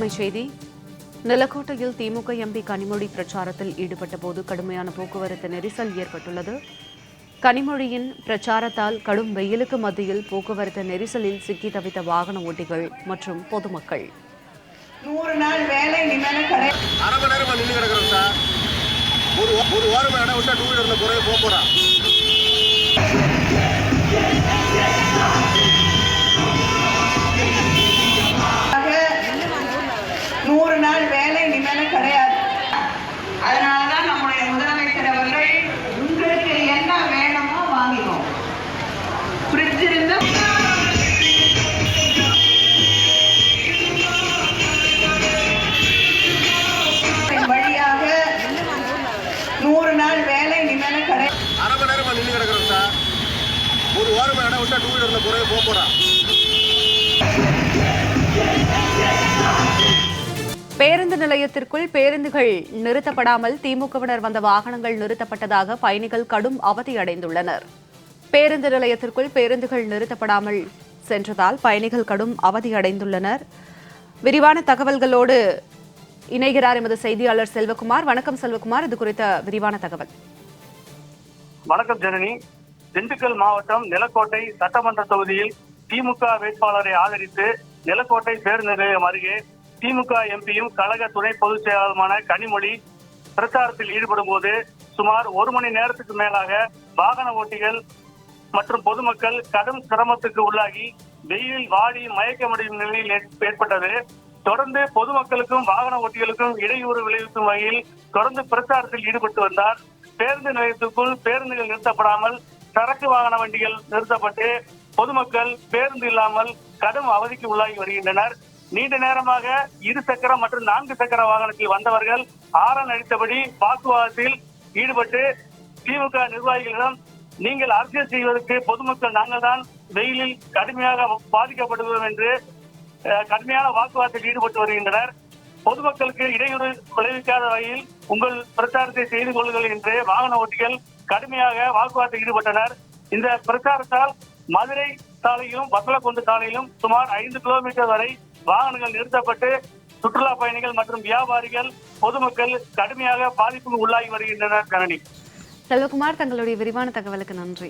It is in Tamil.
அண்மைச் செய்தி. நிலக்கோட்டையில் திமுக எம்பி கனிமொழி பிரச்சாரத்தில் ஈடுபட்ட போது கடுமையான போக்குவரத்து நெரிசல் ஏற்பட்டுள்ளது. கனிமொழியின் பிரச்சாரத்தால் கடும் வெயிலுக்கு மத்தியில் போக்குவரத்து நெரிசலில் சிக்கி தவித்த வாகன ஓட்டிகள் மற்றும் பொதுமக்கள். 100 நாள் வேலை நியமன அரை மணி நேரமா நின்று கிடக்குறோம் சார். ஒரு வாரம் இடம் விட்டா 2 வீலர்ல போக போறான். கிடையாது. அதனாலதான் நம்முடைய முதலமைச்சர் அவர்கள் உங்களுக்கு என்ன வேணுமோ வாங்கினோம். ஃப்ரிட்ஜ் இருந்து வழியாக 100 நாள் வேலை நியமன கிடையாது. அரை மணி நேரமா நின்று கிடக்குறோம் சார். ஒரு வாரம் இடம் விட்டா 2 வீலர்ல போக போறான். பேருந்து நிலையத்திற்குள் பேருந்துகள் நிறுத்தப்படாமல் திமுகவினர் வந்த வாகனங்கள் நிறுத்தப்பட்டதாக பயணிகள் கடும் அவதியடைந்துள்ளனர். பேருந்து நிலையத்திற்குள் பேருந்துகள் நிறுத்தப்படாமல் சென்றதால் பயணிகள் கடும் அவதியடைந்துள்ளனர். விரிவான தகவல்களோடு இணைகிறார் எமது செய்தியாளர் செல்வகுமார். வணக்கம் செல்வகுமார், இது குறித்த விரிவான தகவல். வணக்கம் ஜனனி. திண்டுக்கல் மாவட்டம் நிலக்கோட்டை சட்டமன்ற தொகுதியில் திமுக வேட்பாளரை ஆதரித்து நிலக்கோட்டை பேருந்து நிலையம் அருகே திமுக எம்பியும் கழக துணை பொதுச் செயலாளருமான கனிமொழி பிரச்சாரத்தில் ஈடுபடும் போது சுமார் 1 மணி நேரத்துக்கு மேலாக வாகன ஓட்டிகள் மற்றும் பொதுமக்கள் கடும் சிரமத்துக்கு உள்ளாகி வெயிலில் வாடி மயக்கமடையும் நிலையில் ஏற்பட்டது. தொடர்ந்து பொதுமக்களுக்கும் வாகன ஓட்டிகளுக்கும் இடையூறு விளைவிக்கும் வகையில் தொடர்ந்து பிரச்சாரத்தில் ஈடுபட்டு வந்தார். பேருந்து நிலையத்துக்குள் பேருந்துகள் நிறுத்தப்படாமல் சரக்கு வாகன வண்டிகள் நிறுத்தப்பட்டு பொதுமக்கள் பேருந்து இல்லாமல் கடும் அவதிக்கு உள்ளாகி வருகின்றனர். நீண்ட நேரமாக 2 சக்கர மற்றும் 4 சக்கர வாகனத்தில் வந்தவர்கள் ஆரன் அடித்தபடி வாக்குவாதத்தில் ஈடுபட்டு திமுக நிர்வாகிகளிடம் நீங்கள் அரசியல் செய்வதற்கு பொதுமக்கள் நாங்கள் தான் வெயிலில் கடுமையாக பாதிக்கப்படுகிறோம் என்று கடுமையான வாக்குவாதத்தில் ஈடுபட்டு வருகின்றனர். பொதுமக்களுக்கு இடையூறு விளைவிக்காத வகையில் உங்கள் பிரச்சாரத்தை செய்து கொள்ளுங்கள் என்று வாகன ஓட்டிகள் கடுமையாக வாக்குவாதத்தில் ஈடுபட்டனர். இந்த பிரச்சாரத்தால் மதுரை சாலையிலும் வத்தலக்குண்டு சாலையிலும் சுமார் 5 கிலோமீட்டர் வரை வாகனங்கள் நிறுத்தப்பட்டு சுற்றுலா பயணிகள் மற்றும் வியாபாரிகள் பொதுமக்கள் கடுமையாக பாதிப்புக்கு உள்ளாகி வருகின்றனர். கரணி செல்வகுமார், தங்களுடைய விரிவான தகவலுக்கு நன்றி.